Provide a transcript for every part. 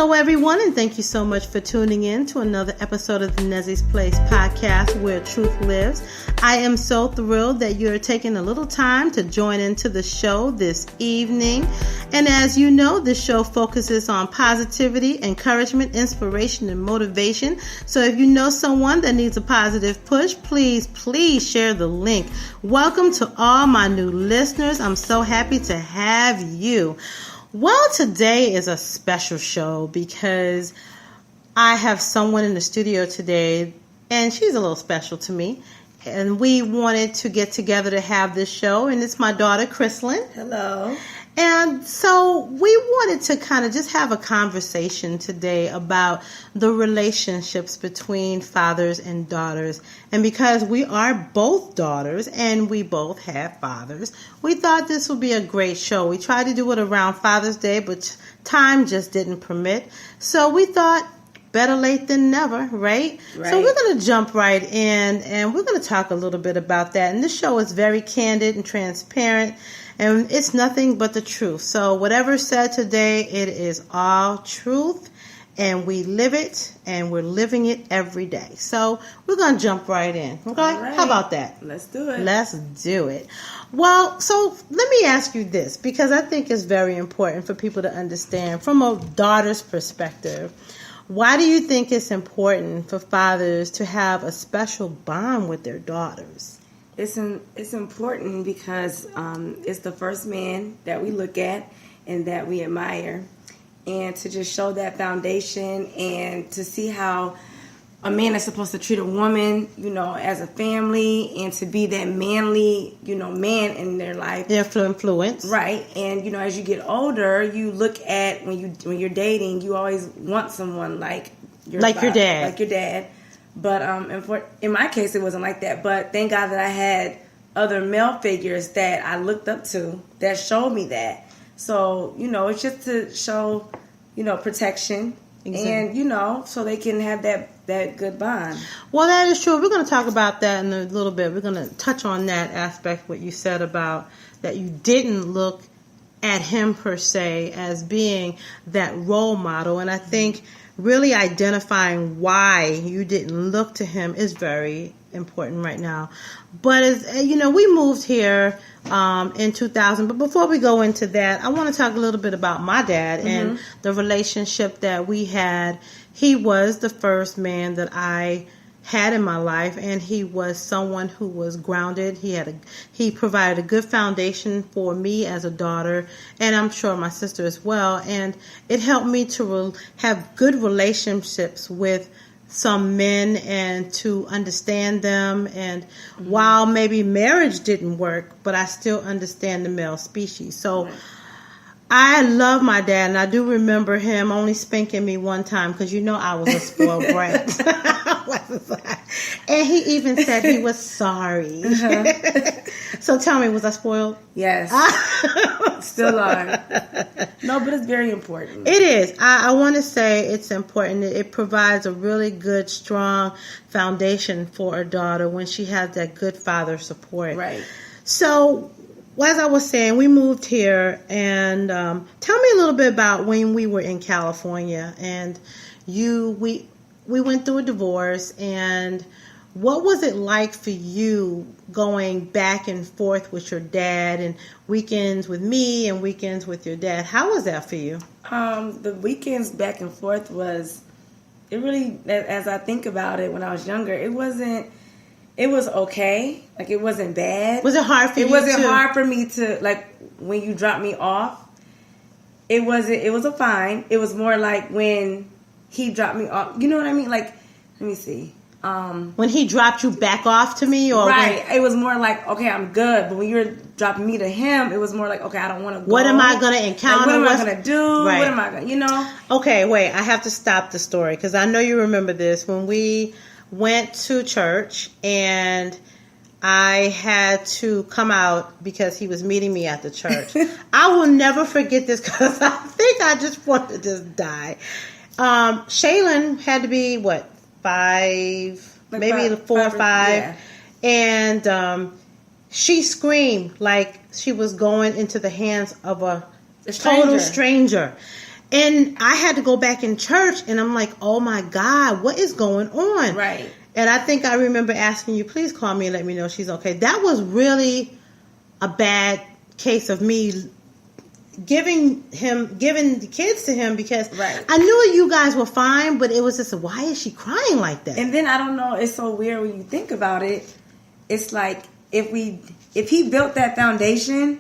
Hello, everyone, and thank you so much for tuning in to another episode of the Nezzy's Place podcast, where truth lives. I am so thrilled that you're taking a little time to join into the show this evening. And as you know, this show focuses on positivity, encouragement, inspiration, and motivation. So if you know someone that needs a positive push, please share the link. Welcome to all my new listeners. I'm so happy to have you. Well, today is a special show because I have someone in the studio today, and she's a little special to me. And we wanted to get together to have this show, and it's my daughter, Krislyn. Hello. And so we wanted to kind of just have a conversation today about the relationships between fathers and daughters. And because we are both daughters and we both have fathers, we thought this would be a great show. We tried to do it around Father's Day, but time just didn't permit. So we thought, better late than never, right? So we're going to jump right in, and we're going to talk a little bit about that. And this show is very candid and transparent, and it's nothing but the truth. So whatever's said today, it is all truth, and we live it, and we're living it every day. So we're going to jump right in, okay? Right. How about that? Let's do it. Let's do it. Well, so let me ask you this, because I think it's very important for people to understand from a daughter's perspective. Why do you think it's important for fathers to have a special bond with their daughters? It's important because it's the first man that we look at and that we admire. And to just show that foundation and to see how a man is supposed to treat a woman, as a family, and to be that manly, man in their life. Influence. Right. And, as you get older, you look at when you're dating, you always want someone like your dad. Like your dad. But in my case, it wasn't like that. But thank God that I had other male figures that I looked up to that showed me that. So, it's just to show, protection. Exactly. And, so they can have that good bond. Well, that is true. We're going to talk about that in a little bit. We're going to touch on that aspect, what you said about that you didn't look at him per se as being that role model. And I think really identifying why you didn't look to him is very important right now. But as we moved here in 2000. But before we go into that, I want to talk a little bit about my dad and the relationship that we had. He was the first man that I had in my life, and he was someone who was grounded. He provided a good foundation for me as a daughter, and I'm sure my sister as well. And it helped me to have good relationships with some men and to understand them. And while maybe marriage didn't work, but I still understand the male species. So I love my dad, and I do remember him only spanking me one time because I was a spoiled brat. And he even said he was sorry. So tell me, was I spoiled? Yes. Still are. No, but it's very important. It is. I want to say it's important. It provides a really good, strong foundation for a daughter when she has that good father support. Right. So, as I was saying, we moved here, and tell me a little bit about when we were in California, and we went through a divorce, and what was it like for you going back and forth with your dad, and weekends with me and weekends with your dad? How was that for you? The weekends back and forth it really, as I think about it, when I was younger, it was okay. Like, it wasn't bad. Was it hard for you? It wasn't hard for me to, like, when you dropped me off, it was a fine. It was more like when he dropped me off. You know what I mean? Like, let me see. When he dropped you back off to me? Or right. It was more like, okay, I'm good. But when you were dropping me to him, it was more like, okay, I don't want to go. What am I going to encounter? Like, what am I going to do? Right. What am I going to, Okay, wait. I have to stop the story because I know you remember this. When we went to church and I had to come out because he was meeting me at the church. I will never forget this because I think I just wanted to just die. Shaylin had to be, 5, like maybe 4 or 5. Yeah. And she screamed like she was going into the hands of a total stranger. And I had to go back in church, and I'm like, oh my God, what is going on? Right. And I think I remember asking you, please call me and let me know she's okay. That was really a bad case of me giving the kids to him, because I knew you guys were fine, but it was just, why is she crying like that? And then I don't know, it's so weird when you think about it. It's like, if he built that foundation,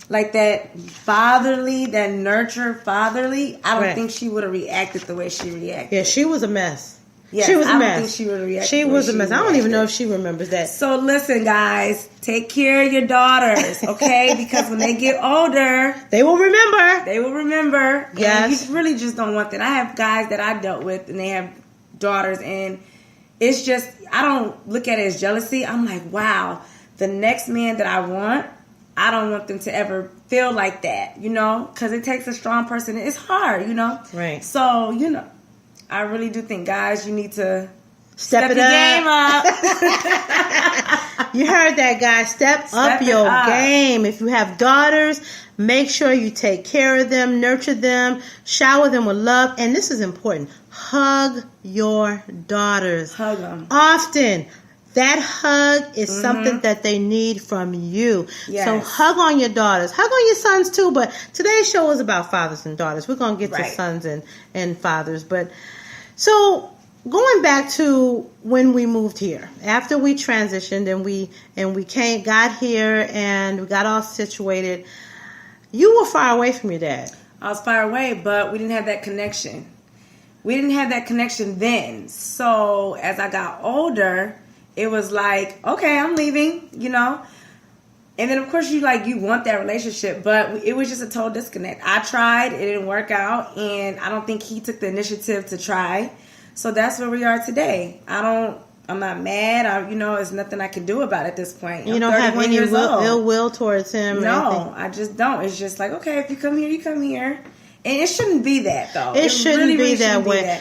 like that fatherly, that nurture fatherly, I don't think she would have reacted the way she reacted. Yeah, she was a mess. Yes, she was a mess. I don't think she would have reacted. She was a mess. I don't even know if she remembers that. So listen, guys, take care of your daughters, okay? Because when they get older, they will remember. They will remember. Yes. And you really just don't want that. I have guys that I dealt with, and they have daughters, and it's just, I don't look at it as jealousy. I'm like, wow, the next man that I want, I don't want them to ever feel like that, you know? Because it takes a strong person. It's hard, you know? Right. So, you know, I really do think, guys, you need to step your game up. You heard that, guys. Step up your game. If you have daughters, make sure you take care of them, nurture them, shower them with love. And this is important. Hug your daughters. Hug them. Often. That hug is something that they need from you. Yes. So hug on your daughters. Hug on your sons too. But today's show is about fathers and daughters. We're going to get to sons and fathers. But so going back to when we moved here, after we transitioned and we got here and we got all situated, you were far away from your dad. I was far away, but we didn't have that connection. We didn't have that connection then. So as I got older, it was like, okay, I'm leaving, you know. And then, of course, you want that relationship, but it was just a total disconnect. I tried, it didn't work out, and I don't think he took the initiative to try. So that's where we are today. I'm not mad. There's nothing I can do about it at this point. You don't have any ill will towards him? No, I just don't. It's just like, okay, if you come here, you come here. And it shouldn't be that, though. It shouldn't really, be that way.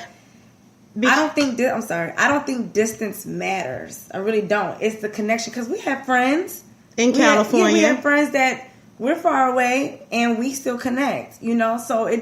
I don't think distance matters. I really don't. It's the connection, because we have friends in California. We have friends that we're far away and we still connect. You know, so it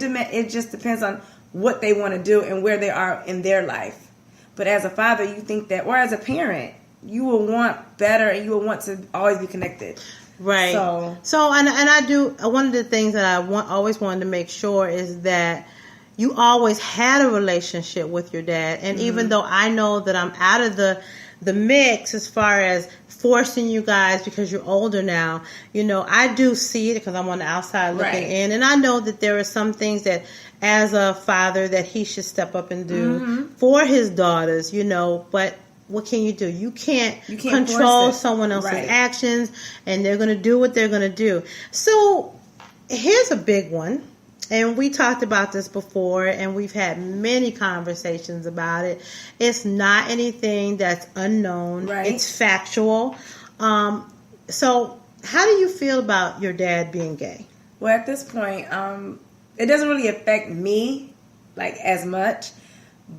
just depends on what they want to do and where they are in their life. But as a father, you think that, or as a parent, you will want better and you will want to always be connected. Right. So and I do. One of the things that I always wanted to make sure is that you always had a relationship with your dad. And even though I know that I'm out of the mix as far as forcing you guys because you're older now, you know, I do see it because I'm on the outside looking in. And I know that there are some things that as a father that he should step up and do for his daughters, you know, but what can you do? You can't control someone else's actions, and they're going to do what they're going to do. So here's a big one. And we talked about this before, and we've had many conversations about it. It's not anything that's unknown. Right. It's factual. So how do you feel about your dad being gay? Well, at this point, it doesn't really affect me as much,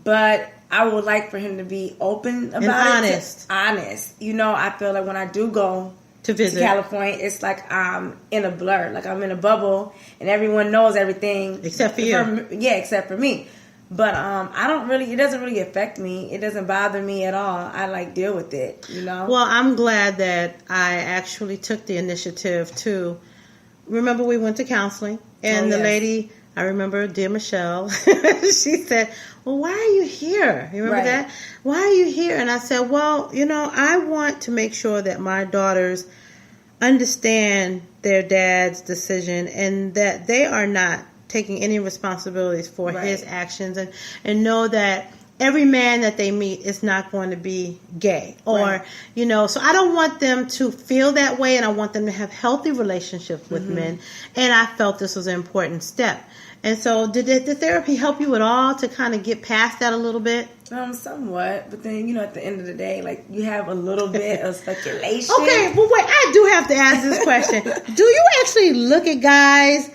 but I would like for him to be open about it. Honest. You know, I feel like when I do go to visit California, it's like I'm in a blur, like I'm in a bubble, and everyone knows everything except for you. Except for me. But it doesn't really affect me. It doesn't bother me at all. I deal with it, you know. Well, I'm glad that I actually took the initiative to. Remember, we went to counseling, and the lady, I remember, dear Michelle, she said, well, why are you here? You remember that? Why are you here? And I said, well, you know, I want to make sure that my daughters understand their dad's decision and that they are not taking any responsibilities for his actions, and know that every man that they meet is not going to be gay or, you know, so I don't want them to feel that way, and I want them to have healthy relationships with men. And I felt this was an important step. And so did the therapy help you at all to kind of get past that a little bit? Somewhat. But then, you know, at the end of the day, you have a little bit of speculation. Okay, well, wait, I do have to ask this question. Do you actually look at guys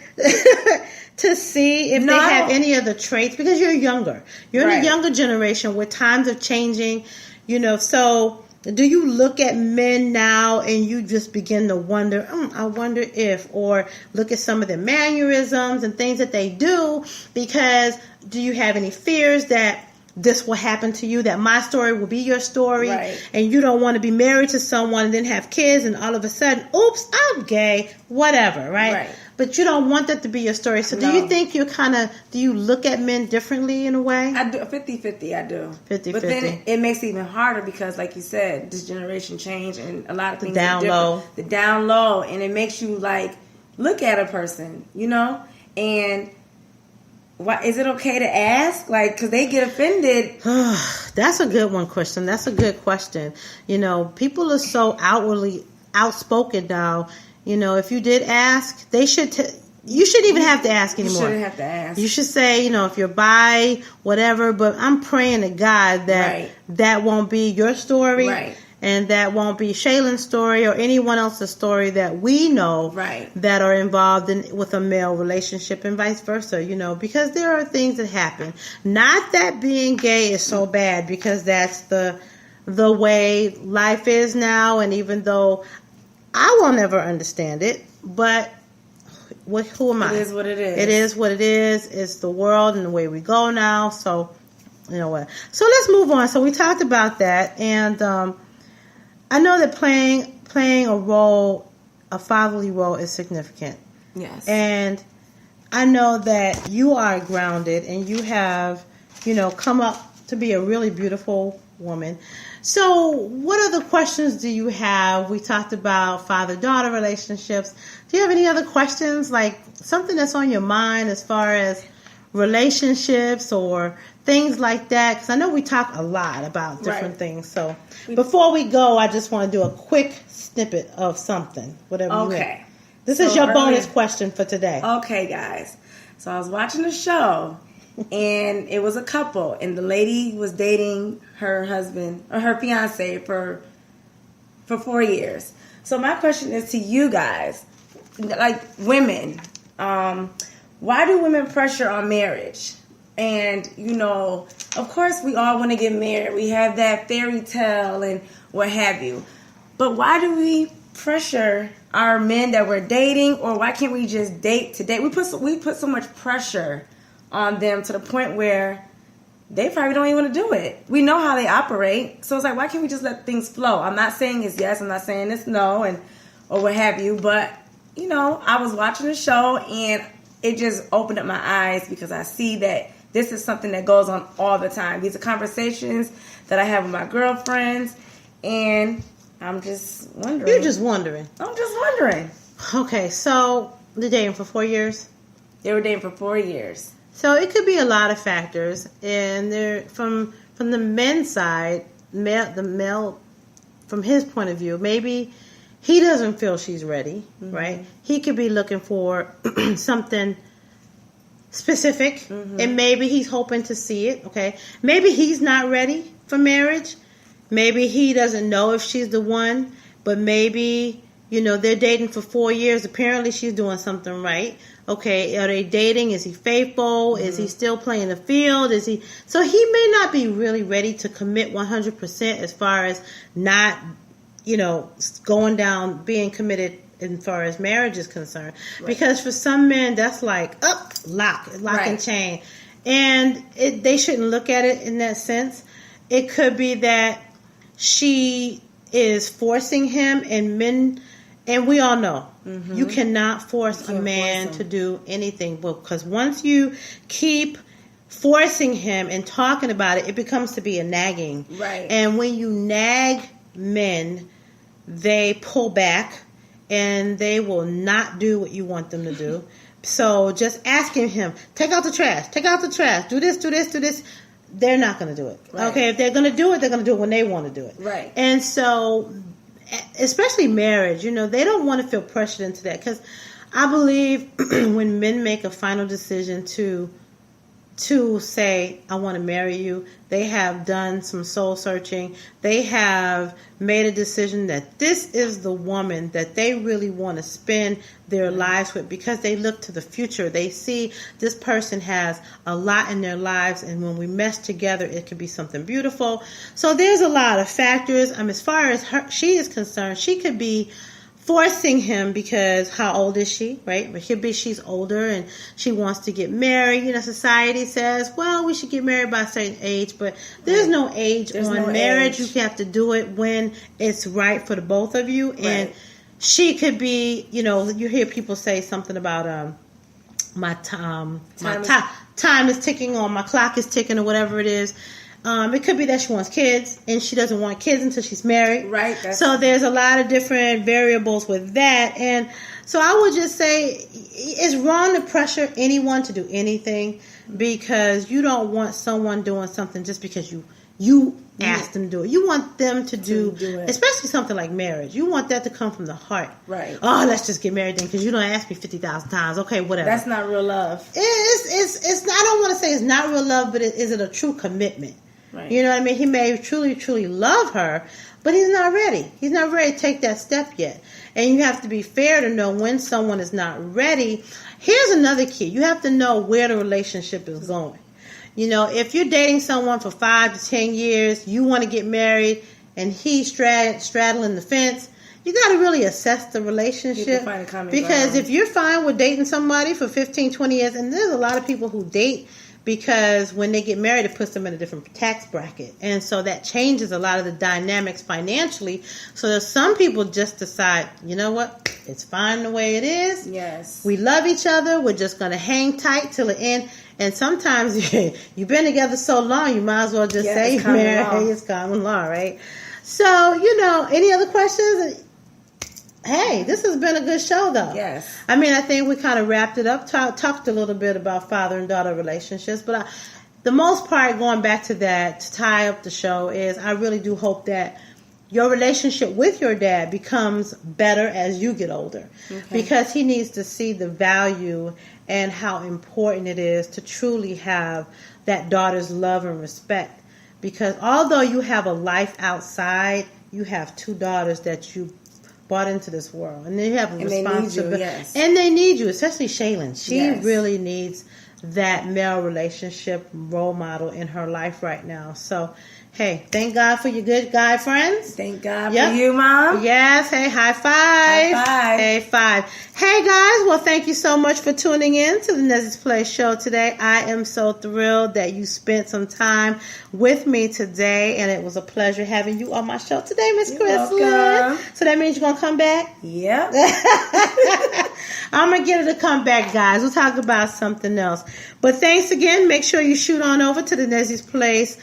to see if they have any of the traits? Because you're younger. You're in a younger generation where times are changing, you know, so Do you look at men now and you just begin to wonder, I wonder if, or look at some of their mannerisms and things that they do, because do you have any fears that this will happen to you, that my story will be your story, and you don't want to be married to someone and then have kids and all of a sudden, oops, I'm gay, whatever, right? But you don't want that to be your story. So do you think do you look at men differently in a way? I do, 50-50, I do. 50-50. But then it makes it even harder because, like you said, this generation changed and a lot of things down low. The down low. And it makes you, like, look at a person, you know? And why, is it okay to ask? Like, because they get offended. That's a good one, Krislyn. That's a good question. You know, people are so outwardly outspoken now. You know, if you did ask, you shouldn't even have to ask anymore. You shouldn't have to ask. You should say, you know, if you're bi, whatever. But I'm praying to God that that won't be your story. Right. And that won't be Shaylin's story or anyone else's story that we know that are involved with a male relationship and vice versa, you know, because there are things that happen. Not that being gay is so bad, because that's the way life is now. And even though I will never understand it, but who am I? It is what it is. It is what it is. It's the world and the way we go now. So, you know what? So let's move on. So we talked about that, and I know that playing a role, a fatherly role, is significant. Yes. And I know that you are grounded, and you have, you know, come up to be a really beautiful woman. So what other questions do you have? We talked about father-daughter relationships. Do you have any other questions, like something that's on your mind as far as relationships or things like that? Because I know we talk a lot about different things. So before we go, I just want to do a quick snippet of something, whatever you want. This is your bonus question for today. Okay, guys. So I was watching a show, and it was a couple, and the lady was dating her husband or her fiance for 4 years. So my question is to you guys, like women, why do women pressure on marriage? And, you know, of course we all want to get married. We have that fairy tale and what have you. But why do we pressure our men that we're dating, or why can't we just date to date? We put so much pressure on them to the point where they probably don't even want to do it. We know how they operate. So it's like, why can't we just let things flow? I'm not saying it's yes. I'm not saying it's no, or what have you. But, you know, I was watching the show, and it just opened up my eyes, because I see that this is something that goes on all the time. These are conversations that I have with my girlfriends, and I'm just wondering. You're just wondering. I'm just wondering. Okay, so they're dating for 4 years? They were dating for 4 years. So it could be a lot of factors, and they're from the men's side, the male, from his point of view, maybe he doesn't feel she's ready, right? He could be looking for something specific, and maybe he's hoping to see it, okay? Maybe he's not ready for marriage. Maybe he doesn't know if she's the one, but maybe, you know, they're dating for 4 years. Apparently she's doing something right. Okay, are they dating? Is he faithful? Is he still playing the field? So he may not be really ready to commit 100% as far as not, you know, going down, being committed as far as marriage is concerned. Right. Because for some men, that's like, lock and chain. And they shouldn't look at it in that sense. It could be that she is forcing him, and men, and we all know, you cannot force a man to do anything. Because once you keep forcing him and talking about it, it becomes to be a nagging. Right. And when you nag men, they pull back, and they will not do what you want them to do. So just asking him, take out the trash, do this. They're not going to do it. Right. Okay, if they're going to do it, they're going to do it when they want to do it. Right. And so, especially marriage, you know, they don't want to feel pressured into that, because I believe when men make a final decision to to say, I want to marry you. They have done some soul searching. They have made a decision that this is the woman that they really want to spend their lives with, because they look to the future. They see this person has a lot in their lives, and when we mesh together, it could be something beautiful. So there's a lot of factors. As far as she is concerned, she could be forcing him because how old is she, right? But could be she's older and she wants to get married. Society says, well, we should get married by a certain age, but there's no age on marriage. You have to do it when it's right for the both of you. And she could be, you hear people say something about my time is ticking, or my clock is ticking, or whatever it is. It could be that she wants kids and she doesn't want kids until she's married. Right. So there's a lot of different variables with that. And so I would just say it's wrong to pressure anyone to do anything, because you don't want someone doing something just because you asked them to do it. You want them to do it. Especially something like marriage. You want that to come from the heart. Right. Oh, let's just get married then, because you don't ask me 50,000 times. Okay, whatever. That's not real love. It's I don't want to say it's not real love, but is it a true commitment? Right. You know what I mean? He may truly, truly love her, but he's not ready. He's not ready to take that step yet. And you have to be fair to know when someone is not ready. Here's another key. You have to know where the relationship is going. If you're dating someone for 5 to 10 years, you want to get married, and he's straddling the fence, you got to really assess the relationship. Because if you're fine with dating somebody for 15, 20 years, and there's a lot of people who date because when they get married, it puts them in a different tax bracket. And so that changes a lot of the dynamics financially. So there's some people just decide, you know what, it's fine the way it is. Yes. We love each other. We're just going to hang tight till the end. And sometimes you've been together so long, you might as well just say you're married. It's common law, right? So, any other questions? Hey, this has been a good show, though. Yes. I think we kind of wrapped it up, talked a little bit about father and daughter relationships. But the most part, going back to that, to tie up the show, is I really do hope that your relationship with your dad becomes better as you get older. Okay. Because he needs to see the value and how important it is to truly have that daughter's love and respect. Because although you have a life outside, you have 2 daughters that you brought into this world, and then you have a responsibility. And they need you, especially Shaylin. She really needs that male relationship role model in her life right now. So, hey, thank God for your good guy friends. Thank God for you, Mom. Yes. Hey, high five. High five. Hey, 5. Hey, guys. Well, thank you so much for tuning in to the Nezzy's Place show today. I am so thrilled that you spent some time with me today, and it was a pleasure having you on my show today, Miss Krislyn. So that means you're going to come back? Yep. I'm going to get her to come back, guys. We'll talk about something else. But thanks again. Make sure you shoot on over to the Nezzy's Place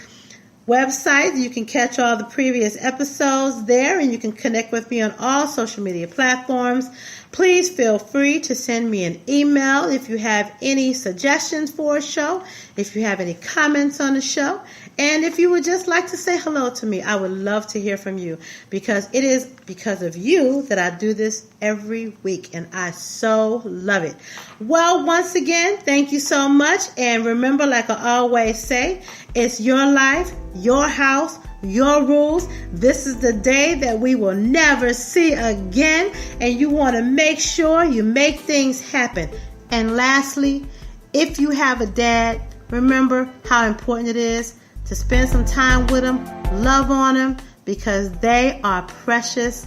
website. You can catch all the previous episodes there, and you can connect with me on all social media platforms. Please feel free to send me an email if you have any suggestions for a show, if you have any comments on the show, and if you would just like to say hello to me. I would love to hear from you, because it is because of you that I do this every week, and I so love it. Well, once again, thank you so much, and remember, like I always say, it's your life, your house, your rules. This is the day that we will never see again, and you want to make sure you make things happen. And lastly, if you have a dad, remember how important it is to spend some time with them, love on them, because they are precious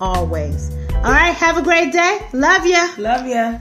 always. All right, have a great day. Love ya. Love ya.